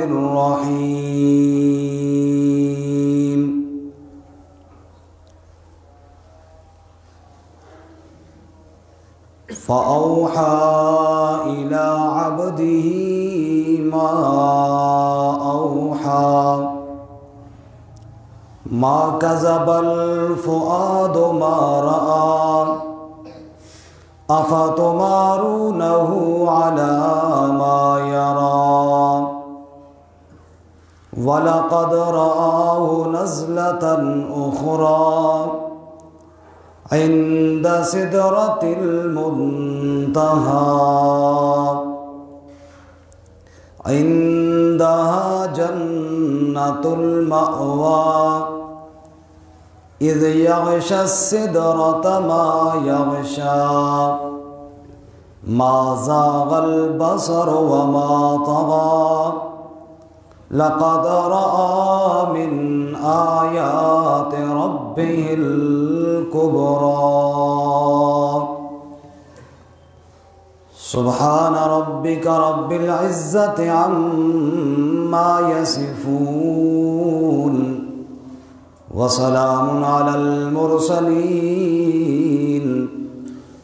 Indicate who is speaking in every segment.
Speaker 1: الرحيم فأوحى إلى عبده ما أوحى ما كذب الفؤاد ما رأى أفتمارونه على ما يرى ولقد رآه نزلة أخرى عند سدرة المنتهى عندها جنة المأوى إذ يغشى السدرة ما يغشى ما زاغ البصر وما طغى لقد رأى من آيات ربه الكبرى سبحان ربك رب العزة عما يصفون وسلام على المرسلين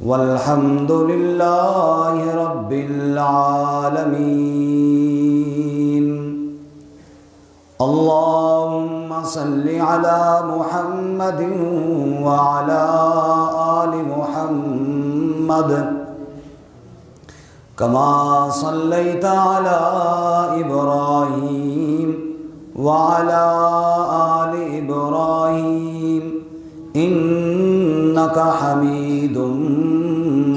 Speaker 1: والحمد لله رب العالمين اللهم صل على محمد وعلى آل محمد كما صليت على إبراهيم وعلى آل إبراهيم إنك حميد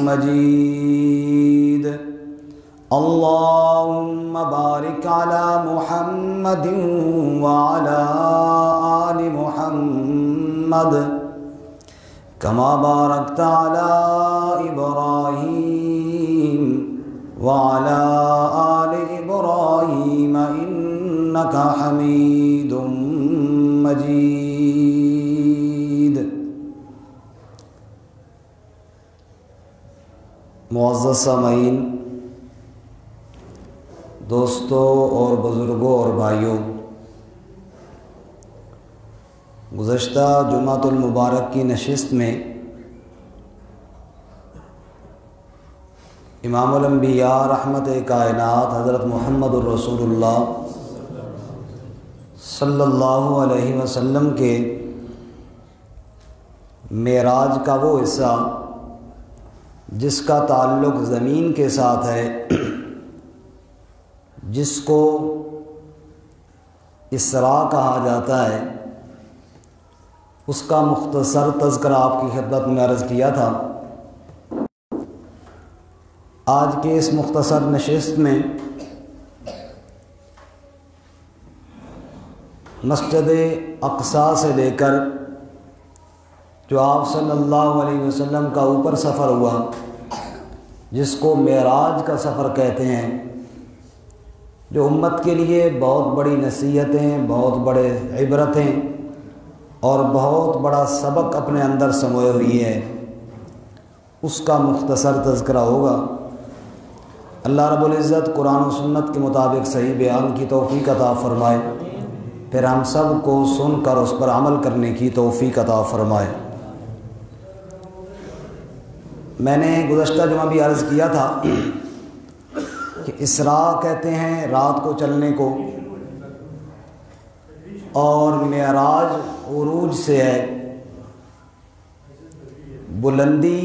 Speaker 1: مجيد اللهم بارك على محمد وعلى آل محمد كما باركت على إبراهيم وعلى آل إبراهيم إنك حميد مجيد معزز سامعین، دوستوں اور بزرگوں اور بھائیوں، گزشتہ جمعۃ المبارک کی نشست میں امام الانبیاء رحمت کائنات حضرت محمد الرسول اللہ صلی اللہ علیہ وسلم کے معراج کا وہ حصہ جس کا تعلق زمین کے ساتھ ہے، جس کو اسراء کہا جاتا ہے، اس کا مختصر تذکرہ آپ کی خدمت میں عرض کیا تھا۔ آج کے اس مختصر نشست میں مسجد اقصی سے لے کر جو آپ صلی اللہ علیہ وسلم کا اوپر سفر ہوا، جس کو معراج کا سفر کہتے ہیں، جو امت کے لیے بہت بڑی نصیحتیں، بہت بڑے عبرتیں اور بہت بڑا سبق اپنے اندر سموئے ہوئی ہے، اس کا مختصر تذکرہ ہوگا۔ اللہ رب العزت قرآن و سنت کے مطابق صحیح بیان کی توفیق عطا فرمائے، پھر ہم سب کو سن کر اس پر عمل کرنے کی توفیق عطا فرمائے۔ میں نے گزشتہ جمعہ بھی عرض کیا تھا کہ اسراء کہتے ہیں رات کو چلنے کو، اور معراج عروج سے ہے، بلندی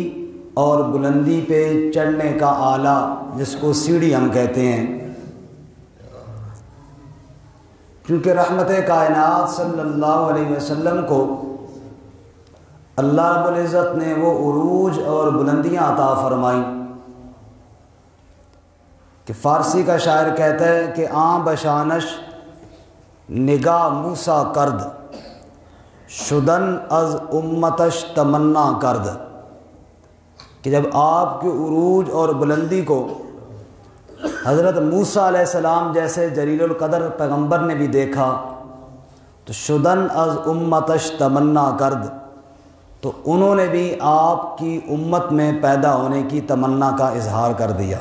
Speaker 1: اور بلندی پہ چڑھنے کا آلہ جس کو سیڑھی ہم کہتے ہیں، کیونکہ رحمت کائنات صلی اللہ علیہ وسلم کو اللہ رب العزت نے وہ عروج اور بلندیاں عطا فرمائیں کہ فارسی کا شاعر کہتا ہے کہ آن بشانش نگاہ موسیٰ کرد شدن از امتش تمنا کرد، کہ جب آپ کے عروج اور بلندی کو حضرت موسیٰ علیہ السلام جیسے جلیل القدر پیغمبر نے بھی دیکھا تو شدن از امتش تمنا کرد، تو انہوں نے بھی آپ کی امت میں پیدا ہونے کی تمنا کا اظہار کر دیا۔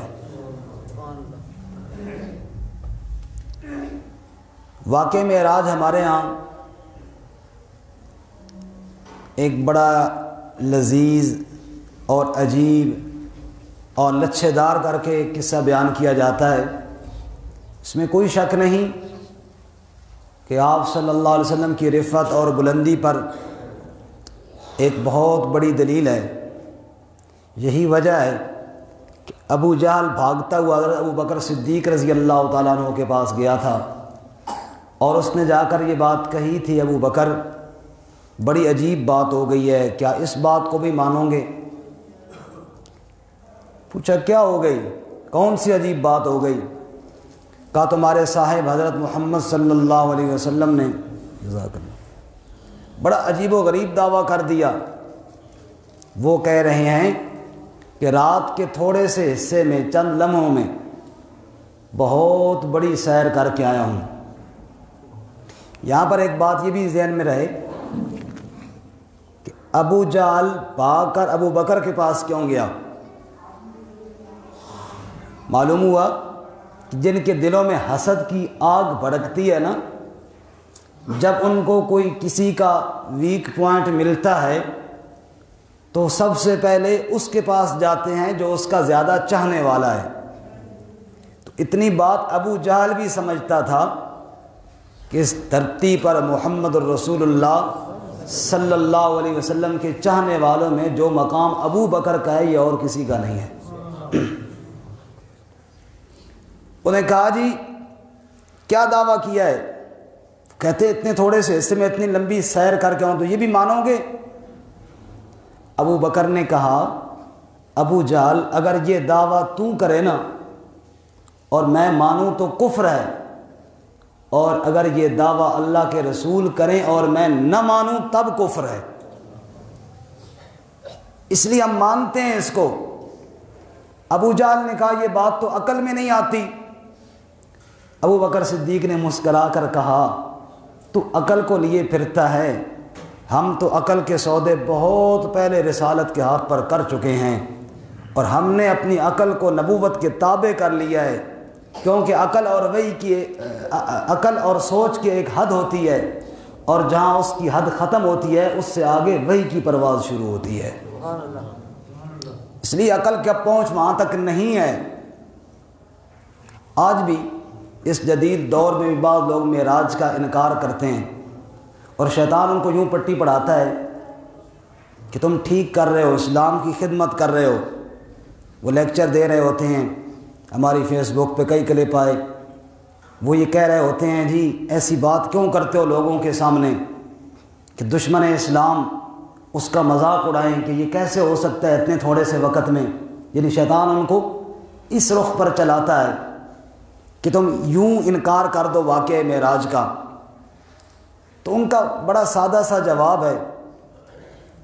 Speaker 1: واقع معراج ہمارے ہاں ایک بڑا لذیذ اور عجیب اور لچھے دار کر کے قصہ بیان کیا جاتا ہے۔ اس میں کوئی شک نہیں کہ آپ صلی اللہ علیہ وسلم کی رفعت اور بلندی پر ایک بہت بڑی دلیل ہے۔ یہی وجہ ہے کہ ابو جہل بھاگتا ہوا حضرت ابو بکر صدیق رضی اللہ تعالیٰ عنہ کے پاس گیا تھا اور اس نے جا کر یہ بات کہی تھی، ابو بکر بڑی عجیب بات ہو گئی ہے، کیا اس بات کو بھی مانو گے؟ پوچھا کیا ہو گئی، کون سی عجیب بات ہو گئی؟ کہا تمہارے صاحب حضرت محمد صلی اللہ علیہ وسلم نے بڑا عجیب و غریب دعویٰ کر دیا۔ وہ کہہ رہے ہیں کہ رات کے تھوڑے سے حصے میں چند لمحوں میں بہت بڑی سیر کر کے آیا ہوں۔ یہاں پر ایک بات یہ بھی ذہن میں رہے کہ ابو جہل بھاگ کر ابو بکر کے پاس کیوں گیا؟ معلوم ہوا کہ جن کے دلوں میں حسد کی آگ بھڑکتی ہے نا، جب ان کو کوئی کسی کا ویک پوائنٹ ملتا ہے تو سب سے پہلے اس کے پاس جاتے ہیں جو اس کا زیادہ چاہنے والا ہے۔ تو اتنی بات ابو جہل بھی سمجھتا تھا کہ اس دھرتی پر محمد الرسول اللہ صلی اللہ علیہ وسلم کے چاہنے والوں میں جو مقام ابو بکر کا ہے یہ اور کسی کا نہیں ہے۔ انہیں کہا جی کیا دعویٰ کیا ہے؟ کہتے اتنے تھوڑے سے حصے میں اتنی لمبی سیر کر کے آؤں تو یہ بھی مانو گے؟ ابو بکر نے کہا ابو جہل اگر یہ دعویٰ تو کرے نا اور میں مانوں تو کفر ہے، اور اگر یہ دعویٰ اللہ کے رسول کریں اور میں نہ مانوں تب کفر ہے، اس لیے ہم مانتے ہیں اس کو۔ ابو جہل نے کہا یہ بات تو عقل میں نہیں آتی۔ ابو بکر صدیق نے مسکرا کر کہا تو عقل کو لیے پھرتا ہے، ہم تو عقل کے سودے بہت پہلے رسالت کے ہاتھ پر کر چکے ہیں، اور ہم نے اپنی عقل کو نبوت کے تابع کر لیا ہے، کیونکہ عقل اور سوچ کی ایک حد ہوتی ہے، اور جہاں اس کی حد ختم ہوتی ہے اس سے آگے وحی کی پرواز شروع ہوتی ہے۔ اس لیے عقل کا پہنچ وہاں تک نہیں ہے۔ آج بھی اس جدید دور میں بھی بعض لوگ معراج کا انکار کرتے ہیں، اور شیطان ان کو یوں پٹی پڑھاتا ہے کہ تم ٹھیک کر رہے ہو، اسلام کی خدمت کر رہے ہو۔ وہ لیکچر دے رہے ہوتے ہیں، ہماری فیس بک پہ کئی کلپ آئے، وہ یہ کہہ رہے ہوتے ہیں جی ایسی بات کیوں کرتے ہو لوگوں کے سامنے کہ دشمن اسلام اس کا مذاق اڑائیں کہ یہ کیسے ہو سکتا ہے اتنے تھوڑے سے وقت میں۔ یعنی شیطان ان کو اس رخ پر چلاتا ہے کہ تم یوں انکار کر دو واقعہ معراج کا۔ تو ان کا بڑا سادہ سا جواب ہے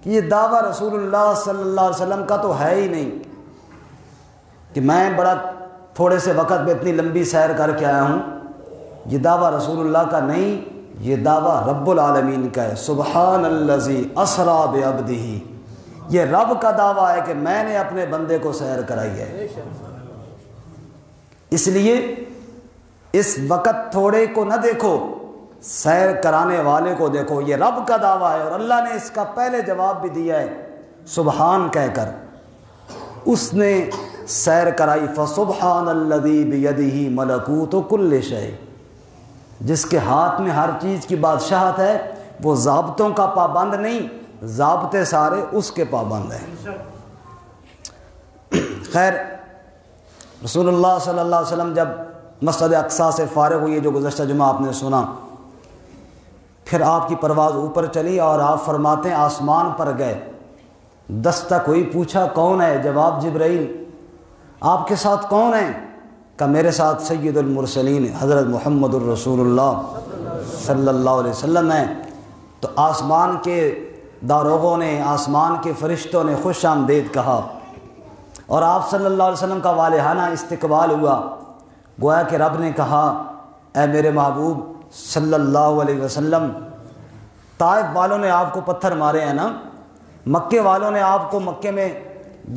Speaker 1: کہ یہ دعویٰ رسول اللہ صلی اللہ علیہ وسلم کا تو ہے ہی نہیں کہ میں بڑا تھوڑے سے وقت میں اتنی لمبی سیر کر کے آیا ہوں، یہ دعویٰ رسول اللہ کا نہیں، یہ دعویٰ رب العالمین کا ہے۔ سبحان الذی اسری بعبدہ، یہ رب کا دعویٰ ہے کہ میں نے اپنے بندے کو سیر کرائی ہے۔ اس لیے اس وقت تھوڑے کو نہ دیکھو، سیر کرانے والے کو دیکھو، یہ رب کا دعویٰ ہے، اور اللہ نے اس کا پہلے جواب بھی دیا ہے سبحان کہہ کر۔ اس نے سیر کرائی، فسبحان الذی بیدہ ملکوت کل شیء، جس کے ہاتھ میں ہر چیز کی بادشاہت ہے، وہ ضابطوں کا پابند نہیں، ضابطے سارے اس کے پابند ہیں۔ خیر، رسول اللہ صلی اللہ علیہ وسلم جب مسجد اقصیٰ سے فارغ ہوئی، جو گزشتہ جمعہ آپ نے سنا، پھر آپ کی پرواز اوپر چلی اور آپ فرماتے ہیں آسمان پر گئے، دستک ہوئی، پوچھا کون ہے؟ جواب جبرائیل۔ آپ کے ساتھ کون ہیں؟ کہ میرے ساتھ سید المرسلین حضرت محمد الرسول اللہ صلی اللہ علیہ وسلم ہیں۔ تو آسمان کے داروغوں نے، آسمان کے فرشتوں نے خوش آمدید کہا، اور آپ صلی اللہ علیہ وسلم کا والہانہ استقبال ہوا، گویا کہ رب نے کہا اے میرے محبوب صلی اللہ علیہ وسلم، طائف والوں نے آپ کو پتھر مارے ہیں نا، مکے والوں نے آپ کو مکے میں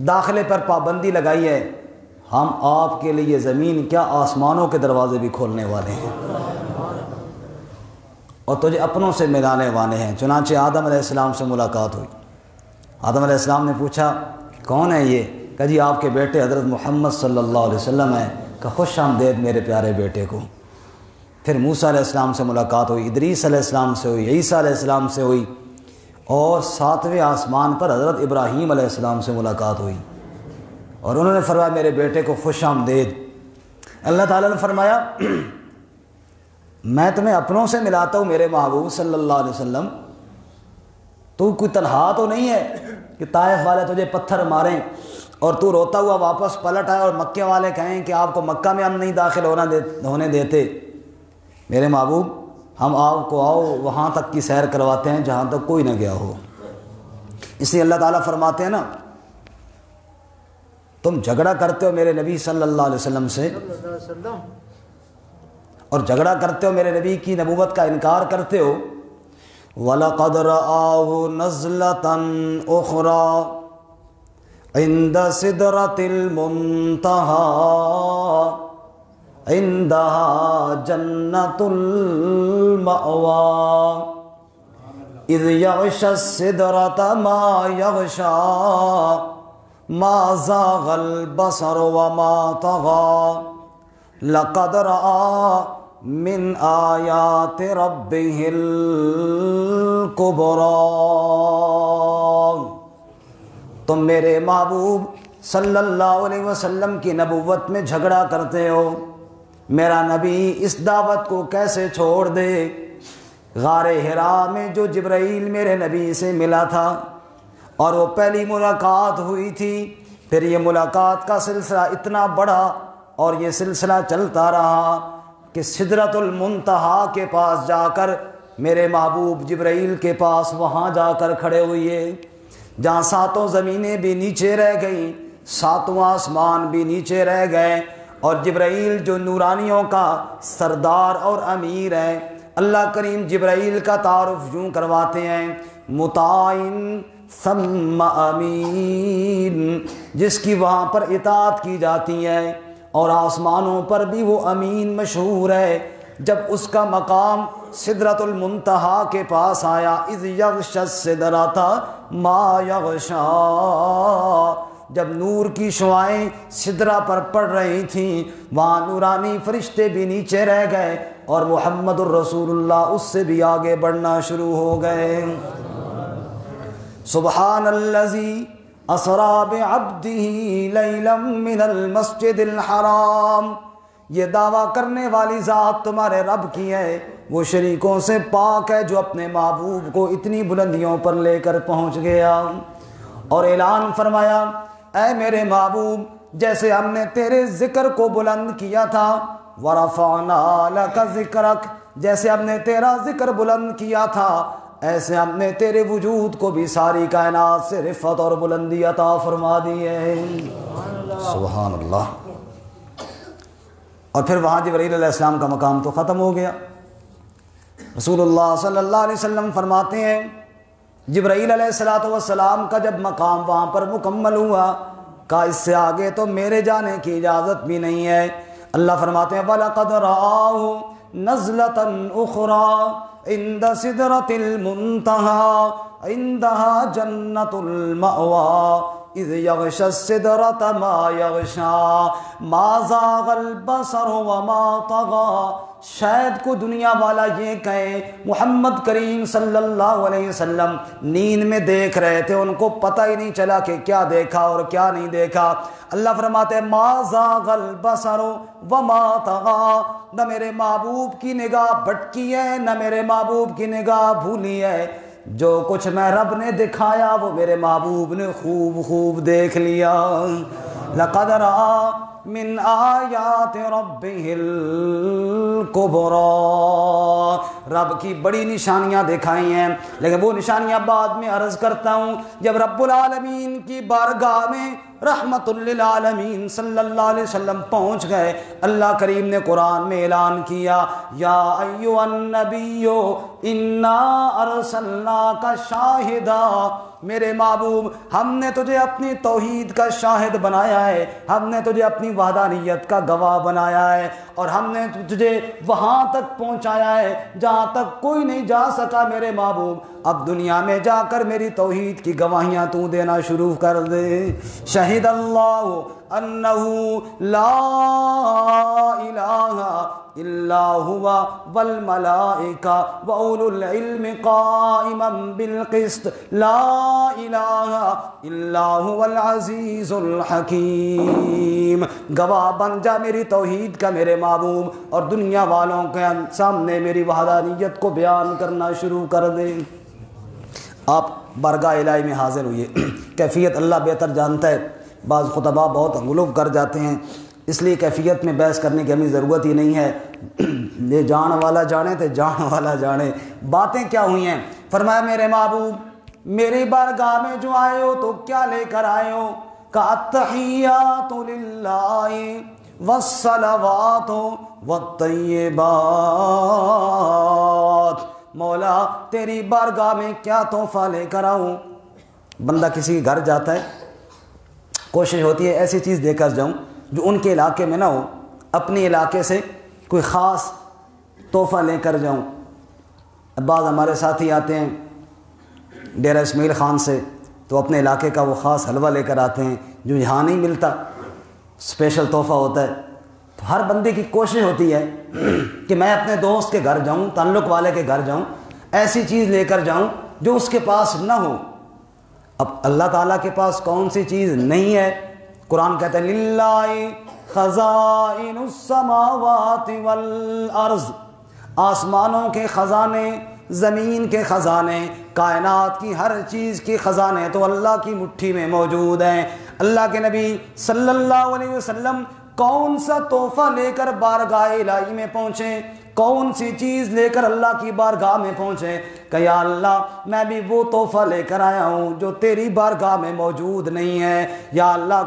Speaker 1: داخلے پر پابندی لگائی ہے، ہم آپ کے لیے زمین کیا آسمانوں کے دروازے بھی کھولنے والے ہیں۔ اور تجھے اپنوں سے ملانے والے ہیں۔ چنانچہ آدم علیہ السلام سے ملاقات ہوئی۔ آدم علیہ السلام نے پوچھا کون ہے یہ؟ کہ جی آپ کے بیٹے حضرت محمد صلی اللہ علیہ وسلم ہیں۔ کہ خوش آمدید میرے پیارے بیٹے کو۔ پھر موسیٰ علیہ السلام سے ملاقات ہوئی، ادریس علیہ السلام سے ہوئی، عیسیٰ علیہ السلام سے ہوئی، اور 7ویں آسمان پر حضرت ابراہیم علیہ السلام سے ملاقات ہوئی، اور انہوں نے فرمایا میرے بیٹے کو خوش آمدید۔ اللہ تعالیٰ نے فرمایا میں تمہیں اپنوں سے ملاتا ہوں میرے محبوب صلی اللہ علیہ وسلم، تو کوئی تنہا تو نہیں ہے کہ طائف والے تجھے پتھر ماریں اور تو روتا ہوا واپس پلٹ آئے اور مکے والے کہیں کہ آپ کو مکہ میں ہم نہیں داخل ہونے دیتے۔ میرے محبوب ہم آپ کو آؤ وہاں تک کی سیر کرواتے ہیں جہاں تک کوئی نہ گیا ہو۔ اس لیے اللہ تعالیٰ فرماتے ہیں نا تم جھگڑا کرتے ہو میرے نبی صلی اللہ علیہ وسلم سے، اور جھگڑا کرتے ہو میرے نبی کی نبوت کا انکار کرتے ہو۔ وَلَقَدْ رَآهُ نَزْلَةً أُخْرَى عند سدرة المنتهى عندها جنة المأوى إذ يغشى السدرة ما يغشى ما زاغ البصر وما طغى لقد رأى من آيات ربه الكبرى۔ تم میرے محبوب صلی اللہ علیہ وسلم کی نبوت میں جھگڑا کرتے ہو، میرا نبی اس دعوت کو کیسے چھوڑ دے؟ غار حرا میں جو جبرائیل میرے نبی سے ملا تھا اور وہ پہلی ملاقات ہوئی تھی، پھر یہ ملاقات کا سلسلہ اتنا بڑھا اور یہ سلسلہ چلتا رہا کہ سدرۃ المنتہا کے پاس جا کر میرے محبوب جبرائیل کے پاس وہاں جا کر کھڑے ہوئے، جہاں 7 زمینیں بھی نیچے رہ گئیں، 7 آسمان بھی نیچے رہ گئے، اور جبرائیل جو نورانیوں کا سردار اور امیر ہے، اللہ کریم جبرائیل کا تعارف یوں کرواتے ہیں مطاع ثم امین، جس کی وہاں پر اطاعت کی جاتی ہے، اور آسمانوں پر بھی وہ امین مشہور ہے۔ جب اس کا مقام سدرۃ المنتہا کے پاس آیا، اذ یغشی السدرۃ ما یغشی، جب نور کی شعائیں سدرہ پر پڑ رہی تھیں، وہاں نورانی فرشتے بھی نیچے رہ گئے اور محمد الرسول اللہ اس سے بھی آگے بڑھنا شروع ہو گئے۔ سبحان الذی اسریٰ بعبدہ لیلا من المسجد الحرام، یہ دعویٰ کرنے والی ذات تمہارے رب کی ہے، وہ شریکوں سے پاک ہے جو اپنے محبوب کو اتنی بلندیوں پر لے کر پہنچ گیا، اور اعلان فرمایا اے میرے محبوب جیسے ہم نے تیرے ذکر کو بلند کیا تھا، وَرَفَعْنَا لَكَ ذِكْرَكَ، جیسے ہم نے تیرا ذکر بلند کیا تھا، ایسے ہم نے تیرے وجود کو بھی ساری کائنات سے رفعت اور بلندی عطا فرما دی ہے۔ سبحان اللہ۔ اور پھر وہاں جبرائیل علیہ السلام کا مقام تو ختم ہو گیا۔ رسول اللہ صلی اللہ علیہ وسلم فرماتے ہیں جبرائیل علیہ السلام کا جب مقام وہاں پر مکمل ہوا، کہا اس سے آگے تو میرے جانے کی اجازت بھی نہیں ہے۔ اللہ فرماتے ہیں وَلَقَدْ رَآهُ نَزْلَةً أُخْرَى عِنْدَ سِدْرَةِ الْمُنْتَهَى عِنْدَهَا جَنَّةُ الْمَأْوَى اذ یغشی السدرۃ ما یغشی ما زاغ البصر وما طغى۔ شاید کو دنیا والا یہ کہے محمد کریم صلی اللہ علیہ وسلم نیند میں دیکھ رہے تھے، ان کو پتہ ہی نہیں چلا کہ کیا دیکھا اور کیا نہیں دیکھا۔ اللہ فرماتے ہیں ما زاغ البصر وما طغى، نہ میرے محبوب کی نگاہ بھٹکی ہے نہ میرے محبوب کی نگاہ بھولی ہے، جو کچھ میں رب نے دکھایا وہ میرے محبوب نے خوب خوب دیکھ لیا۔ لقد رأى من آیات ربہ الکبریٰ، رب کی بڑی نشانیاں دکھائی ہیں، لیکن وہ نشانیاں بعد میں عرض کرتا ہوں جب رب العالمین کی بارگاہ میں رحمت للعالمین صلی اللہ علیہ وسلم پہنچ گئے۔ اللہ کریم نے قرآن میں اعلان کیا یا ایھا النبی انا ارسلناک شاہدا، میرے محبوب ہم نے تجھے اپنی توحید کا شاہد بنایا ہے، ہم نے تجھے اپنی وحدانیت کا گواہ بنایا ہے، اور ہم نے تجھے وہاں تک پہنچایا ہے جہاں تک کوئی نہیں جا سکا میرے محبوب۔ اب دنیا میں جا کر میری توحید کی گواہیاں تو دینا شروع کر دے۔ شہد اللہ انہ لا الہ الا ہوا والملائکہ واولو العلم قائما بالقسط لا الہ الا ہوا العزیز الحکیم۔ گواہ بن جا میری توحید کا میرے محبوب، اور دنیا والوں کے سامنے میری وحدانیت کو بیان کرنا شروع کر دے۔ آپ بارگاہ الہی میں حاضر ہوئے، کیفیت اللہ بہتر جانتا ہے، بعض خطبہ بہت غلو کر جاتے ہیں، اس لیے کیفیت میں بحث کرنے کی ہمیں ضرورت ہی نہیں ہے، یہ جان والا جانے تے جان والا جانے باتیں کیا ہوئی ہیں۔ فرمایا میرے محبوب میری بارگاہ میں جو آئے ہو تو کیا لے کر آئے ہو؟ کہ التحیات للہ والصلوات والطیبات، مولا تیری بارگاہ میں کیا تحفہ لے کر آؤں؟ بندہ کسی کے گھر جاتا ہے، کوشش ہوتی ہے ایسی چیز دے کر جاؤں جو ان کے علاقے میں نہ ہو، اپنے علاقے سے کوئی خاص تحفہ لے کر جاؤں۔ بعض ہمارے ساتھی آتے ہیں ڈیرہ اسماعیل خان سے، تو اپنے علاقے کا وہ خاص حلوہ لے کر آتے ہیں جو یہاں نہیں ملتا، اسپیشل تحفہ ہوتا ہے۔ تو ہر بندے کی کوشش ہوتی ہے کہ میں اپنے دوست کے گھر جاؤں، تعلق والے کے گھر جاؤں، ایسی چیز لے کر جاؤں جو اس کے پاس نہ ہو۔ اب اللہ تعالیٰ کے پاس کون سی چیز نہیں ہے؟ قرآن کہتا ہے للہ خزائن السماوات والارض، آسمانوں کے خزانے، زمین کے خزانے، کائنات کی ہر چیز کے خزانے تو اللہ کی مٹھی میں موجود ہیں۔ اللہ کے نبی صلی اللہ علیہ وسلم کون سا تحفہ لے کر بارگاہ الہی میں پہنچے، کون سی چیز لے کر اللہ کی بارگاہ میں پہنچے کہ یا اللہ میں بھی وہ تحفہ لے کر آیا ہوں جو تیری بارگاہ میں موجود نہیں ہے۔ یا اللہ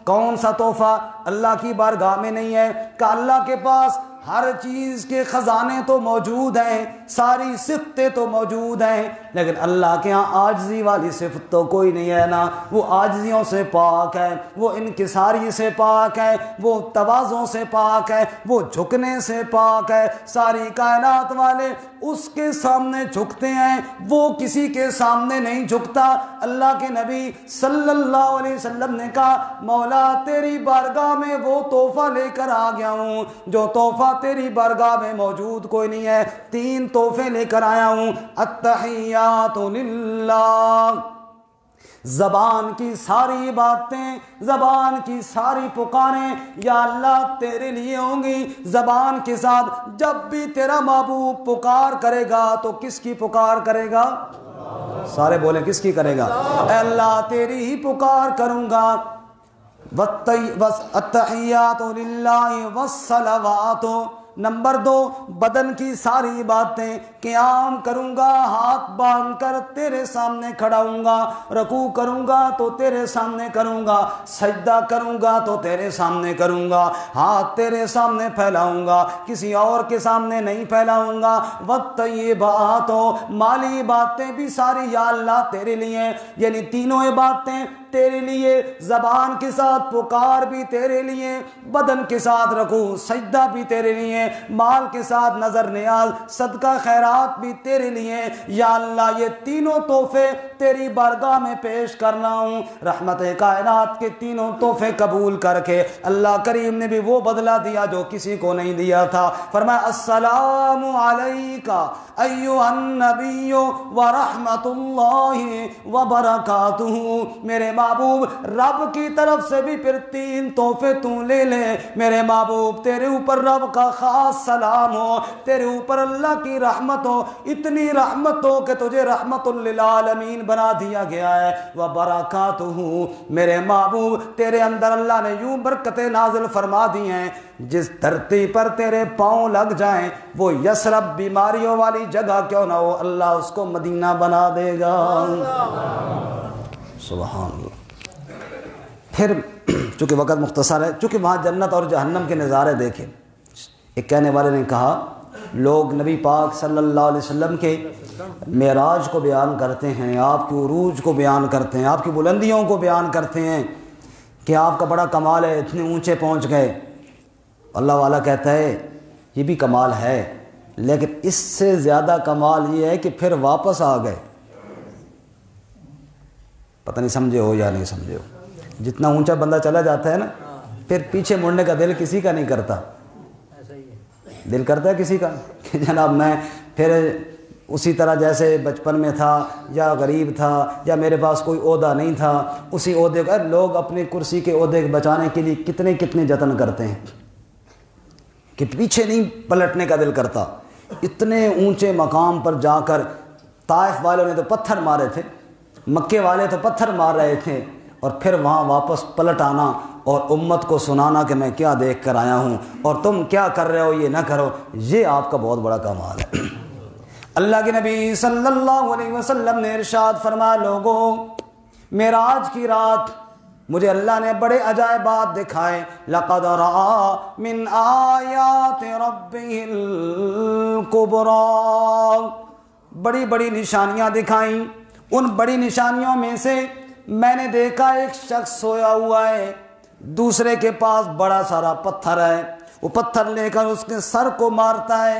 Speaker 1: کون سا تحفہ اللہ کی بارگاہ میں نہیں ہے؟ کہ اللہ کے پاس ہر چیز کے خزانے تو موجود ہیں، ساری صفتیں تو موجود ہیں، لیکن اللہ کے ہاں عاجزی والی صفت تو کوئی نہیں ہے نا۔ وہ عاجزیوں سے پاک ہے، وہ انکساری سے پاک ہے، وہ تواضع سے پاک ہے، وہ جھکنے سے پاک ہے۔ ساری کائنات والے اس کے سامنے جھکتے ہیں، وہ کسی کے سامنے نہیں جھکتا۔ اللہ کے نبی صلی اللہ علیہ وسلم نے کہا مولا تیری بارگاہ میں وہ تحفہ لے کر آ گیا ہوں جو تحفہ تیری بارگاہ میں موجود کوئی نہیں ہے۔ 3 تحفے لے کر آیا ہوں۔ التحیات للہ، زبان کی ساری باتیں، زبان کی ساری پکاریں یا اللہ تیرے لیے ہوں گی۔ زبان کے ساتھ جب بھی تیرا محبوب پکار کرے گا تو کس کی پکار کرے گا؟ سارے بولیں کس کی کرے گا؟ اے اللہ تیری ہی پکار کروں گا۔ التحیات للہ والصلوات، نمبر 2 بدن کی ساری باتیں، قیام کروں گا ہاتھ باندھ کر تیرے سامنے کھڑا ہوں گا، رکوع کروں گا تو تیرے سامنے کروں گا، سجدہ کروں گا تو تیرے سامنے کروں گا، ہاتھ تیرے سامنے پھیلاؤں گا، کسی اور کے سامنے نہیں پھیلاؤں گا۔ والطیبات، مالی باتیں بھی ساری یا اللہ تیرے لیے، یعنی تینوں باتیں تیرے لیے، زبان کے ساتھ پکار بھی تیرے لیے، بدن کے ساتھ رکوع سجدہ بھی تیرے لیے، مال کے ساتھ نظر نیاز صدقہ خیرات بھی تیرے لیے۔ یا اللہ یہ تینوں تحفے تیری بارگاہ میں پیش کرنا ہوں۔ رحمت کائنات کے تینوں تحفے قبول کر کے اللہ کریم نے بھی وہ بدلہ دیا جو کسی کو نہیں دیا تھا۔ فرمایا السلام علیکہ ایھا النبی ورحمۃ اللہ وبرکاتہ، میرے محبوب رب کی طرف سے بھی پھر 3 تحفے تو لے لے۔ میرے محبوب تیرے اوپر رب کا خاص سلام ہو، تیرے اوپر اللہ کی رحمت ہو، اتنی رحمت ہو کہ تجھے رحمت للعالمین بنا دیا گیا ہے۔ وبرکاتہ، میرے محبوب تیرے اندر اللہ نے یوں برکتیں نازل فرما دی ہیں جس دھرتی پر تیرے پاؤں لگ جائیں وہ یثرب بیماریوں والی جگہ کیوں نہ ہو اللہ اس کو مدینہ بنا دے گا۔ سبحان اللہ۔ پھر چونکہ وقت مختصر ہے، چونکہ وہاں جنت اور جہنم کے نظارے دیکھیں، ایک کہنے والے نے کہا لوگ نبی پاک صلی اللہ علیہ وسلم کے معراج کو بیان کرتے ہیں، آپ کے عروج کو بیان کرتے ہیں، آپ کی بلندیوں کو بیان کرتے ہیں کہ آپ کا بڑا کمال ہے، اتنے اونچے پہنچ گئے۔ اللہ والا کہتا ہے یہ بھی کمال ہے، لیکن اس سے زیادہ کمال یہ ہے کہ پھر واپس آ گئے۔ پتہ نہیں سمجھے ہو یا نہیں سمجھے ہو۔ جتنا اونچا بندہ چلا جاتا ہے نا، پھر پیچھے مڑنے کا دل کسی کا نہیں کرتا۔ دل کرتا ہے کسی کا کہ جناب میں پھر اسی طرح جیسے بچپن میں تھا یا غریب تھا یا میرے پاس کوئی عہدہ نہیں تھا، اسی عہدے کو لوگ اپنی کرسی کے عہدے کو بچانے کے لیے کتنے جتن کرتے ہیں کہ پیچھے نہیں پلٹنے کا دل کرتا۔ اتنے اونچے مقام پر جا کر طائف والوں نے تو پتھر مارے تھے، مکے والے تو پتھر مار رہے تھے، اور پھر وہاں واپس پلٹ آنا اور امت کو سنانا کہ میں کیا دیکھ کر آیا ہوں اور تم کیا کر رہے ہو، یہ نہ کرو، یہ آپ کا بہت بڑا کمال ہے۔ اللہ کے نبی صلی اللہ علیہ وسلم نے ارشاد فرمایا، لوگوں معراج کی رات مجھے اللہ نے بڑے عجائبات دکھائے۔ لقد رأى من آیات ربہ الکبریٰ، بڑی بڑی نشانیاں دکھائیں۔ ان بڑی نشانیوں میں سے میں نے دیکھا ایک شخص سویا ہوا ہے، دوسرے کے پاس بڑا سارا پتھر ہے، وہ پتھر لے کر اس کے سر کو مارتا ہے،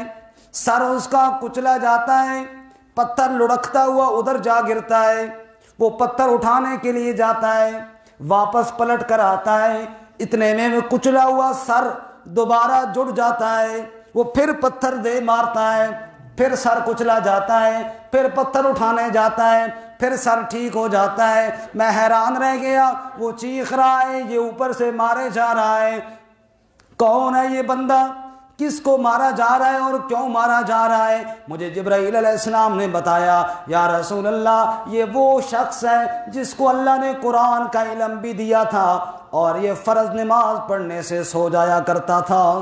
Speaker 1: سر اس کا کچلا جاتا ہے، پتھر لڑکتا ہوا ادھر جا گرتا ہے، وہ پتھر اٹھانے کے لیے جاتا ہے، واپس پلٹ کر آتا ہے، اتنے میں وہ کچلا ہوا سر دوبارہ جڑ جاتا ہے، وہ پھر پتھر دے مارتا ہے، پھر سر کچلا جاتا ہے، پھر پتھر اٹھانے جاتا ہے، پھر سر ٹھیک ہو جاتا ہے۔ میں حیران رہ گیا، وہ چیخ رہا ہے، یہ اوپر سے مارے جا رہا ہے، کون ہے یہ بندہ، کس کو مارا جا رہا ہے اور کیوں مارا جا رہا ہے؟ مجھے جبرائیل علیہ السلام نے بتایا، یا رسول اللہ یہ وہ شخص ہے جس کو اللہ نے قرآن کا علم بھی دیا تھا اور یہ فرض نماز پڑھنے سے سو جایا کرتا تھا۔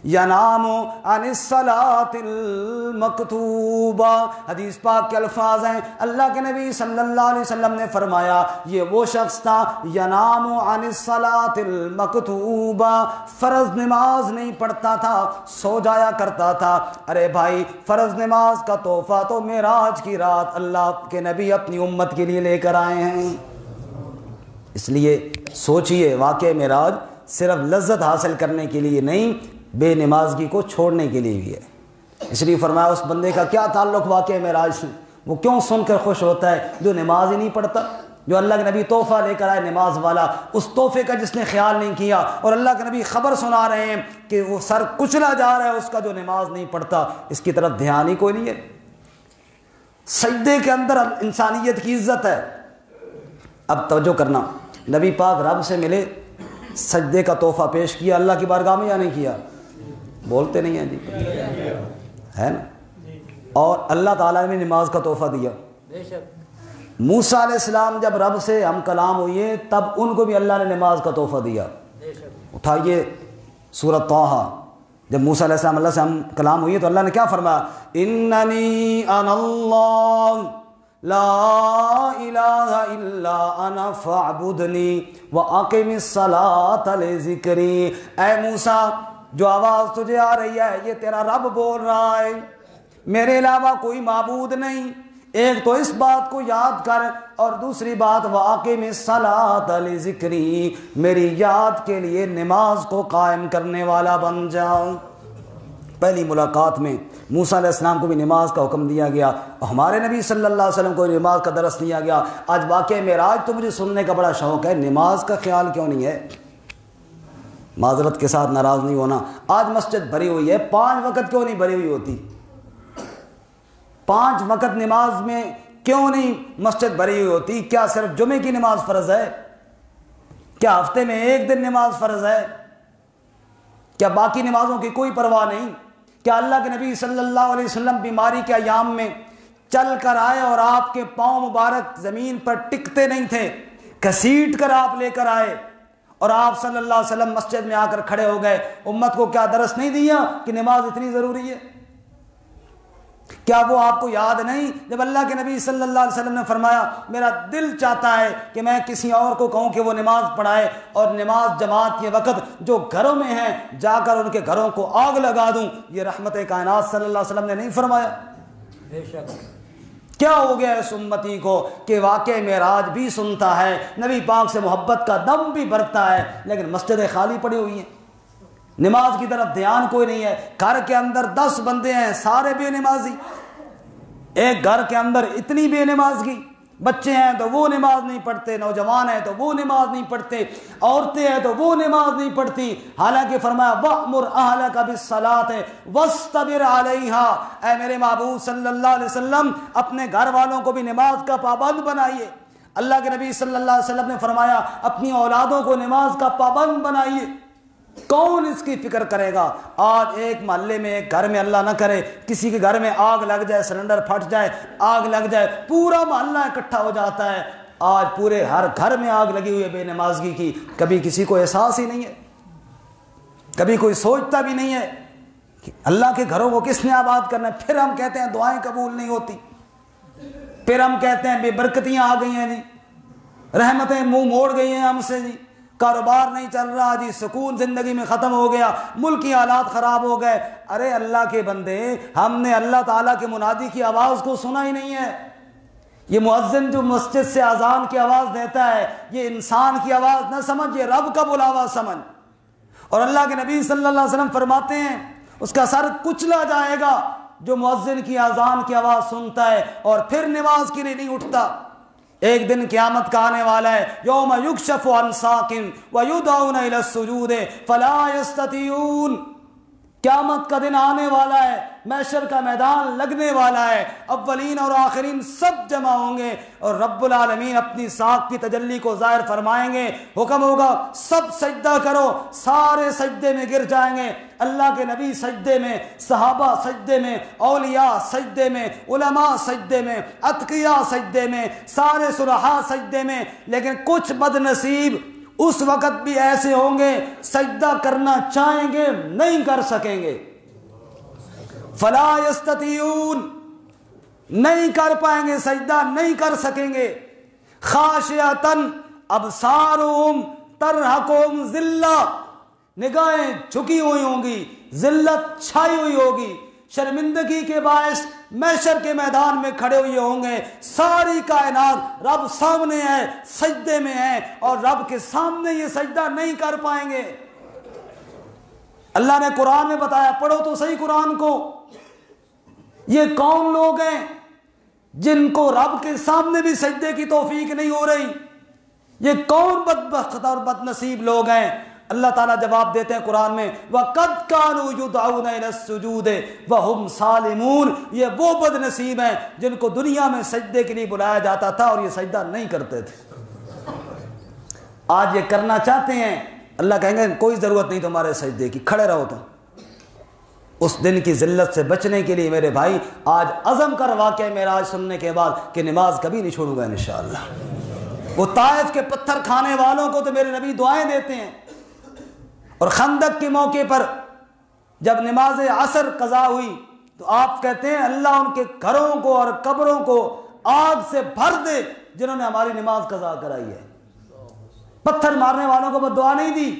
Speaker 1: ینام عن الصلاۃ المکتوبہ، حدیث پاک کے الفاظ ہیں، اللہ کے نبی صلی اللہ علیہ وسلم نے فرمایا یہ وہ شخص تھا ینام عن الصلاۃ المکتوبہ، فرض نماز نہیں پڑھتا تھا، سو جایا کرتا تھا۔ ارے بھائی، فرض نماز کا تحفہ تو معراج کی رات اللہ کے نبی اپنی امت کے لیے لے کر آئے ہیں۔ اس لیے سوچئے، واقعہ معراج صرف لذت حاصل کرنے کے لیے نہیں، بے نمازگی کو چھوڑنے کے لیے بھی ہے۔ اس لیے فرمایا اس بندے کا کیا تعلق واقعہ معراج سے، وہ کیوں سن کر خوش ہوتا ہے جو نماز ہی نہیں پڑھتا؟ جو اللہ کے نبی تحفہ لے کر آئے نماز والا، اس تحفے کا جس نے خیال نہیں کیا، اور اللہ کے نبی خبر سنا رہے ہیں کہ وہ سر کچلا جا رہا ہے اس کا جو نماز نہیں پڑھتا، اس کی طرف دھیان ہی کوئی نہیں ہے۔ سجدے کے اندر انسانیت کی عزت ہے۔ اب توجہ کرنا، نبی پاک رب سے ملے، سجدے کا تحفہ پیش کیا اللہ کی بارگاہ میں یا نہیں کیا؟ بولتے نہیں ہیں جی، ہے نا؟ اور اللہ تعالیٰ نے نماز کا تحفہ دیا۔ موسیٰ علیہ السلام جب رب سے ہم کلام ہوئے تب ان کو بھی اللہ نے نماز کا تحفہ دیا۔ اٹھائیے سورۃ طٰہٰ، جب موسیٰ علیہ السلام اللہ سے ہم کلام ہوئے تو اللہ نے کیا فرمایا؟ اننی انا اللہ لا الہ الا انا فاعبدنی واقم الصلاۃ لذکری۔ اے موسیٰ، جو آواز تجھے آ رہی ہے یہ تیرا رب بول رہا ہے، میرے علاوہ کوئی معبود نہیں، ایک تو اس بات کو یاد کر، اور دوسری بات واقم الصلاۃ لذکری، میری یاد کے لیے نماز کو قائم کرنے والا بن جاؤ۔ پہلی ملاقات میں موسیٰ علیہ السلام کو بھی نماز کا حکم دیا گیا، اور ہمارے نبی صلی اللہ علیہ وسلم کو نماز کا درس دیا گیا۔ آج واقعہ معراج تو مجھے سننے کا بڑا شوق ہے، نماز کا خیال کیوں نہیں ہے؟ معذرت کے ساتھ ناراض نہیں ہونا، آج مسجد بھری ہوئی ہے، 5 وقت کیوں نہیں بھری ہوئی ہوتی؟ 5 وقت نماز میں کیوں نہیں مسجد بھری ہوئی ہوتی؟ کیا صرف جمعے کی نماز فرض ہے؟ کیا ہفتے میں 1 دن نماز فرض ہے؟ کیا باقی نمازوں کی کوئی پرواہ نہیں؟ کیا اللہ کے نبی صلی اللہ علیہ وسلم بیماری کے ایام میں چل کر آئے اور آپ کے پاؤں مبارک زمین پر ٹکتے نہیں تھے، گھسیٹ کر آپ لے کر آئے، اور آپ صلی اللہ علیہ وسلم مسجد میں آ کر کھڑے ہو گئے؟ امت کو کیا درس نہیں دیا کہ نماز اتنی ضروری ہے؟ کیا وہ آپ کو یاد نہیں جب اللہ کے نبی صلی اللہ علیہ وسلم نے فرمایا میرا دل چاہتا ہے کہ میں کسی اور کو کہوں کہ وہ نماز پڑھائے، اور نماز جماعت کے وقت جو گھروں میں ہیں جا کر ان کے گھروں کو آگ لگا دوں؟ یہ رحمت کائنات صلی اللہ علیہ وسلم نے نہیں فرمایا؟
Speaker 2: بے شک
Speaker 1: کیا ہو گیا اس امتی کو کہ واقع معراج بھی سنتا ہے، نبی پاک سے محبت کا دم بھی بڑھتا ہے، لیکن مسجدیں خالی پڑی ہوئی ہیں، نماز کی طرف دھیان کوئی نہیں ہے۔ گھر کے اندر 10 بندے ہیں سارے بے نمازی، ایک گھر کے اندر اتنی بے نمازگی، بچے ہیں تو وہ نماز نہیں پڑھتے، نوجوان ہیں تو وہ نماز نہیں پڑھتے، عورتیں ہیں تو وہ نماز نہیں پڑھتی، حالانکہ فرمایا وَأْمُرْ أَهْلَكَ بِالصَّلَاةِ وَاسْتَبِرْ عَلَيْهَا، اے میرے محبوب صلی اللہ علیہ وسلم اپنے گھر والوں کو بھی نماز کا پابند بنائیے۔ اللہ کے نبی صلی اللہ علیہ وسلم نے فرمایا اپنی اولادوں کو نماز کا پابند بنائیے۔ کون اس کی فکر کرے گا؟ آج ایک محلے میں ایک گھر میں اللہ نہ کرے کسی کے گھر میں آگ لگ جائے، سلنڈر پھٹ جائے، آگ لگ جائے، پورا محلہ اکٹھا ہو جاتا ہے۔ آج پورے ہر گھر میں آگ لگی ہوئی ہے بے نمازگی کی، کبھی کسی کو احساس ہی نہیں ہے، کبھی کوئی سوچتا بھی نہیں ہے کہ اللہ کے گھروں کو کس نے آباد کرنا ہے۔ پھر ہم کہتے ہیں دعائیں قبول نہیں ہوتی، پھر ہم کہتے ہیں بے برکتیاں آ گئی ہیں جی، رحمتیں منہ موڑ گئی ہیں ہم سے جی، کاروبار نہیں چل رہا جی، سکون زندگی میں ختم ہو گیا، ملکی حالات خراب ہو گئے۔ ارے اللہ کے بندے، ہم نے اللہ تعالیٰ کے منادی کی آواز کو سنا ہی نہیں ہے۔ یہ مؤذن جو مسجد سے اذان کی آواز دیتا ہے یہ انسان کی آواز نہ سمجھ، یہ رب کا بلاوا سمجھ۔ اور اللہ کے نبی صلی اللہ علیہ وسلم فرماتے ہیں اس کا سر کچلا جائے گا جو مؤذن کی اذان کی آواز سنتا ہے اور پھر نماز کے لیے نہیں اٹھتا۔ ایک دن قیامت کا آنے والا ہے، یوم یکشف عن ساق ویدعون الی السجود فلا یستطیعون، قیامت کا دن آنے والا ہے، محشر کا میدان لگنے والا ہے، اولین اور آخرین سب جمع ہوں گے اور رب العالمین اپنی ساق کی تجلی کو ظاہر فرمائیں گے، حکم ہوگا سب سجدہ کرو، سارے سجدے میں گر جائیں گے، اللہ کے نبی سجدے میں، صحابہ سجدے میں، اولیاء سجدے میں، علماء سجدے میں، اتقیاء سجدے میں، سارے صلحاء سجدے میں، لیکن کچھ بد نصیب اس وقت بھی ایسے ہوں گے سجدہ کرنا چاہیں گے نہیں کر سکیں گے، فلا یستطیعون، نہیں کر پائیں گے، سجدہ نہیں کر سکیں گے، خاشعۃ ابصارہم ترہقہم ذلہ، نگاہیں جھکی ہوئی ہوں گی، ذلت چھائی ہوئی ہوگی، شرمندگی کے باعث محشر کے میدان میں کھڑے ہوئے ہوں گے، ساری کائنات رب سامنے ہے، سجدے میں ہے اور رب کے سامنے یہ سجدہ نہیں کر پائیں گے۔ اللہ نے قرآن میں بتایا، پڑھو تو صحیح قرآن کو، یہ کون لوگ ہیں جن کو رب کے سامنے بھی سجدے کی توفیق نہیں ہو رہی؟ یہ کون بدبخت اور بد نصیب لوگ ہیں؟ اللہ تعالیٰ جواب دیتے ہیں قرآن میں، وَقَدْ كَانُوا يُدْعَوْنَ إِلَى السُّجُودِ وَهُمْ صَالِمُونَ، یہ وہ بد نصیب ہیں جن کو دنیا میں سجدے کے لیے بلایا جاتا تھا اور یہ سجدہ نہیں کرتے تھے، آج یہ کرنا چاہتے ہیں، اللہ کہیں گے کوئی ضرورت نہیں تمہارے سجدے کی، کھڑے رہو تم۔ اس دن کی ذلت سے بچنے کے لیے میرے بھائی آج عزم کر واقعہ معراج سننے کے بعد کہ نماز کبھی نہیں چھوڑوں گا انشاءاللہ۔ وہ طائف کے پتھر کھانے والوں کو تو میرے نبی دعائیں دیتے ہیں، اور خندق کے موقع پر جب نماز عصر قضا ہوئی تو آپ کہتے ہیں اللہ ان کے گھروں کو اور قبروں کو آگ سے بھر دے جنہوں نے ہماری نماز قضا کرائی ہے۔ پتھر مارنے والوں کو بد دعا نہیں دی،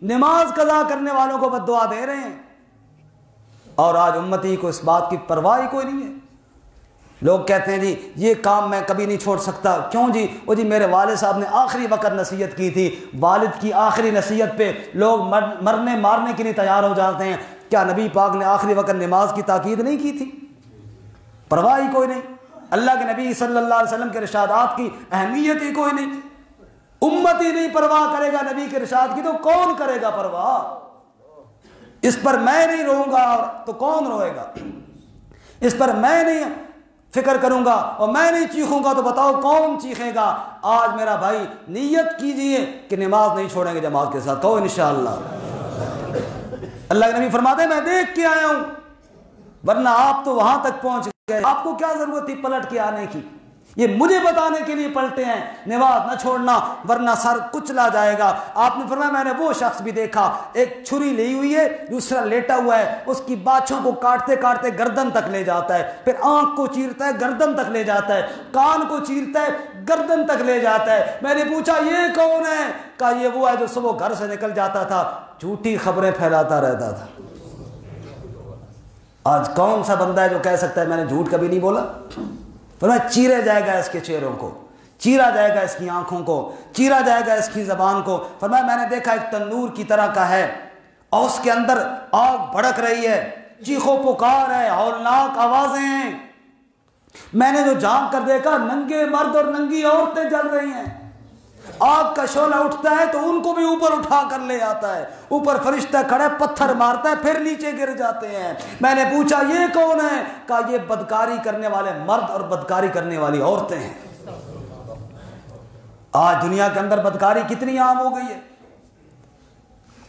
Speaker 1: نماز قضا کرنے والوں کو بد دعا دے رہے ہیں، اور آج امتی کو اس بات کی پرواہ ہی کوئی نہیں ہے۔ لوگ کہتے ہیں جی یہ کام میں کبھی نہیں چھوڑ سکتا، کیوں جی؟ وہ جی میرے والد صاحب نے آخری وقت نصیحت کی تھی، والد کی آخری نصیحت پہ لوگ مرنے مارنے کے لیے تیار ہو جاتے ہیں، کیا نبی پاک نے آخری وقت نماز کی تاکید نہیں کی تھی؟ پرواہ ہی کوئی نہیں، اللہ کے نبی صلی اللہ علیہ وسلم کے ارشادات کی اہمیت ہی کوئی نہیں، امت ہی نہیں پرواہ کرے گا نبی کے ارشاد کی تو کون کرے گا پرواہ؟ اس پر میں نہیں روؤں گا تو کون روئے گا؟ اس پر میں نہیں فکر کروں گا اور میں نہیں چیخوں گا تو بتاؤ کون چیخے گا؟ آج میرا بھائی نیت کیجئے کہ نماز نہیں چھوڑیں گے جماعت کے ساتھ، کہو انشاءاللہ۔ اللہ کے نبی فرماتے ہیں میں دیکھ کے آیا ہوں، ورنہ آپ تو وہاں تک پہنچ گئے، آپ کو کیا ضرورت تھی پلٹ کے آنے کی؟ یہ مجھے بتانے کے لیے پلٹے ہیں نماز نہ چھوڑنا ورنہ سر کچلا جائے گا۔ آپ نے فرمایا میں نے وہ شخص بھی دیکھا، ایک چھری لی ہوئی ہے، دوسرا لیٹا ہوا ہے، اس کی باچھوں کو کاٹتے کاٹتے گردن تک لے جاتا ہے، پھر آنکھ کو چیرتا ہے گردن تک لے جاتا ہے، کان کو چیرتا ہے گردن تک لے جاتا ہے۔ میں نے پوچھا یہ کون ہے؟ کہا یہ وہ ہے جو صبح گھر سے نکل جاتا تھا، جھوٹی خبریں پھیلاتا رہتا تھا۔ آج کون سا بندہ ہے جو کہہ سکتا ہے میں نے جھوٹ کبھی نہیں بولا؟ فرمایا چیرا جائے گا اس کے چہروں کو، چیرا جائے گا اس کی آنکھوں کو، چیرا جائے گا اس کی زبان کو۔ فرمایا میں نے دیکھا ایک تندور کی طرح کا ہے اور اس کے اندر آگ بھڑک رہی ہے، چیخ و پکار ہے، ہولناک آوازیں ہیں۔ میں نے جو جھانک کر دیکھا ننگے مرد اور ننگی عورتیں جل رہی ہیں، آگ کا شعلہ اٹھتا ہے تو ان کو بھی اوپر اٹھا کر لے آتا ہے، اوپر فرشتہ کھڑے پتھر مارتا ہے پھر نیچے گر جاتے ہیں۔ میں نے پوچھا یہ کون ہے؟ کہا یہ بدکاری کرنے والے مرد اور بدکاری کرنے والی عورتیں ہیں۔ آج دنیا کے اندر بدکاری کتنی عام ہو گئی ہے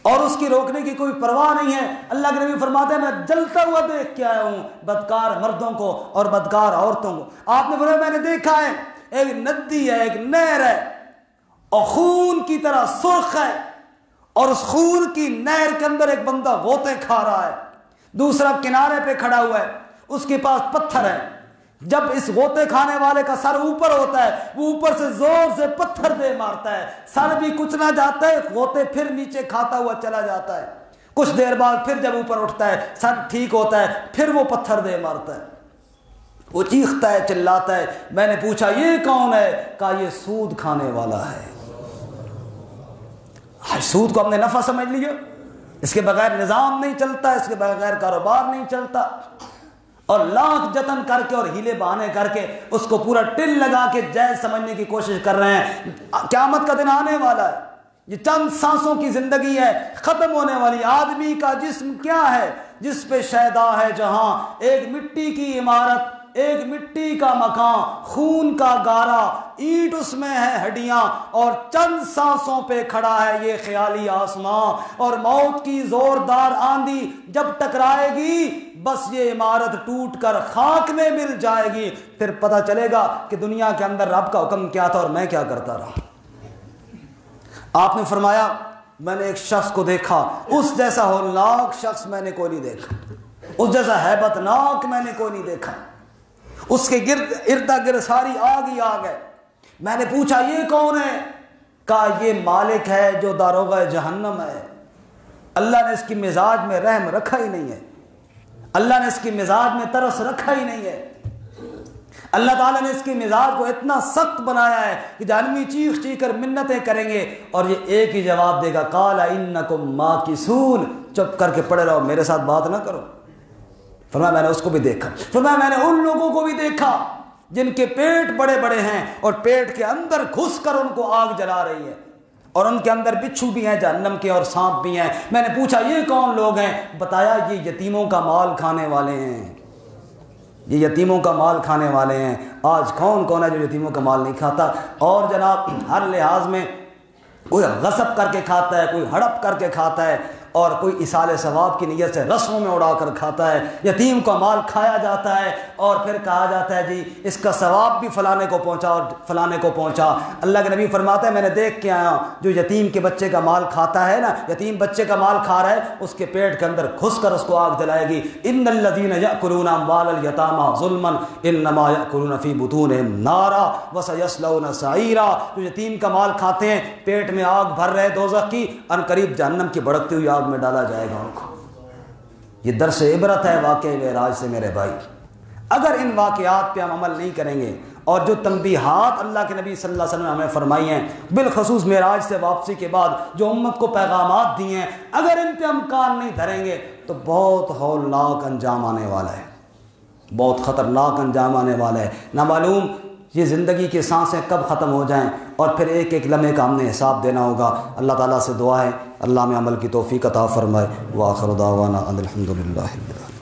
Speaker 1: اور اس کی روکنے کی کوئی پرواہ نہیں ہے۔ اللہ کے نبی فرماتے ہیں میں جلتا ہوا دیکھ کے آیا ہوں بدکار مردوں کو اور بدکار عورتوں کو۔ آپ نے فرمایا میں نے دیکھا ہے ایک ندی ہے، ایک نہر ہے اور خون کی طرح سرخ ہے، اور اس خون کی نہر کے اندر ایک بندہ غوطے کھا رہا ہے، دوسرا کنارے پہ کھڑا ہوا ہے، اس کے پاس پتھر ہے۔ جب اس غوطے کھانے والے کا سر اوپر ہوتا ہے وہ اوپر سے زور سے پتھر دے مارتا ہے، سر بھی کچلا جاتا ہے، غوطے پھر نیچے کھاتا ہوا چلا جاتا ہے۔ کچھ دیر بعد پھر جب اوپر اٹھتا ہے سر ٹھیک ہوتا ہے پھر وہ پتھر دے مارتا ہے، وہ چیختا ہے چلاتا ہے۔ میں نے پوچھا یہ کون ہے؟ کہا یہ سود کھانے والا ہے۔ سود کو ہم نے نفع سمجھ لیا، اس کے بغیر نظام نہیں چلتا، اس کے بغیر کاروبار نہیں چلتا، اور لاکھ جتن کر کے اور ہیلے بہانے کر کے اس کو پورا ٹل لگا کے جائز سمجھنے کی کوشش کر رہے ہیں۔ قیامت کا دن آنے والا ہے، یہ چند سانسوں کی زندگی ہے ختم ہونے والی۔ آدمی کا جسم کیا ہے؟ جس پہ شیدا ہے جہاں، ایک مٹی کی عمارت، ایک مٹی کا مکان، خون کا گارا، اینٹ اس میں ہے ہڈیاں، اور چند سانسوں پہ کھڑا ہے یہ خیالی آسمان، اور موت کی زوردار آندھی جب ٹکرائے گی بس یہ عمارت ٹوٹ کر خاک میں مل جائے گی، پھر پتہ چلے گا کہ دنیا کے اندر رب کا حکم کیا تھا اور میں کیا کرتا رہا۔ آپ نے فرمایا میں نے ایک شخص کو دیکھا، اس جیسا ہولناک شخص میں نے کوئی نہیں دیکھا، اس جیسا ہیبت ناک میں نے کوئی نہیں دیکھا، اس کے ارد گرد ساری آگ ہی آگ ہے۔ میں نے پوچھا یہ کون ہے؟ کہا یہ مالک ہے جو داروغہ جہنم ہے۔ اللہ نے اس کی مزاج میں رحم رکھا ہی نہیں ہے، اللہ نے اس کی مزاج میں ترس رکھا ہی نہیں ہے۔ اللہ تعالیٰ نے اس کی مزاج کو اتنا سخت بنایا ہے کہ جہنمی چیخ چیخ کر منتیں کریں گے اور یہ ایک ہی جواب دے گا، قال انکم ماکثون، چپ کر کے پڑے رہو، میرے ساتھ بات نہ کرو۔ فرمایا میں نے اس کو بھی دیکھا، فرمایا میں نے ان لوگوں کو بھی دیکھا جن کے پیٹ بڑے بڑے ہیں اور پیٹ کے اندر گھس کر ان کو آگ جلا رہی ہے، اور ان کے اندر بچھو بھی ہیں جہنم کے اور سانپ بھی ہیں۔ میں نے پوچھا یہ کون لوگ ہیں؟ بتایا یہ یتیموں کا مال کھانے والے ہیں، یہ یتیموں کا مال کھانے والے ہیں۔ آج کون ہے جو یتیموں کا مال نہیں کھاتا؟ اور جناب ہر لحاظ میں کوئی غصب کر کے کھاتا ہے، کوئی ہڑپ کر کے کھاتا ہے، اور کوئی اصال ثواب کی نیت سے رسموں میں اڑا کر کھاتا ہے۔ یتیم کا مال کھایا جاتا ہے اور پھر کہا جاتا ہے جی اس کا ثواب بھی فلانے کو پہنچا اور فلانے کو پہنچا۔ اللہ کے نبی فرماتے ہیں میں نے دیکھ کے آیا جو یتیم کے بچے کا مال کھاتا ہے نا، یتیم بچے کا مال کھا رہا ہے، اس کے پیٹ کے اندر گھس کر اس کو آگ جلائے گی۔ ان الذین یأکلون اموال الیتامی ظلما انما یأکلون فی بطونہم نارا وسیصلون سعیرا۔ جو یتیم کا مال کھاتے ہیں پیٹ میں آگ بھر رہے دوزخ کی، ان قریب جہنم کی بھڑکتی ہوئی آگ میں ڈالا جائے گا ان کو۔ یہ درس عبرت ہے واقعہ معراج سے میرے بھائی۔ اگر ان واقعات پہ ہم عمل نہیں کریں گے اور جو تنبیہات اللہ کے نبی صلی اللہ علیہ وسلم نے ہمیں فرمائی ہیں، بالخصوص معراج سے واپسی کے بعد جو امت کو پیغامات دیے ہیں، اگر ان پہ ہم کان نہیں دھریں گے تو بہت ہولناک انجام آنے والا ہے، بہت خطرناک انجام آنے والا ہے۔ نہ معلوم یہ زندگی کی سانسیں کب ختم ہو جائیں اور پھر ایک ایک لمحے کا ہم نے حساب دینا ہوگا۔ اللہ تعالیٰ سے دعا ہے اللہ میں عمل کی توفیق عطا فرمائے۔ وآخر دعوانا ان الحمد للہ رب العالمین۔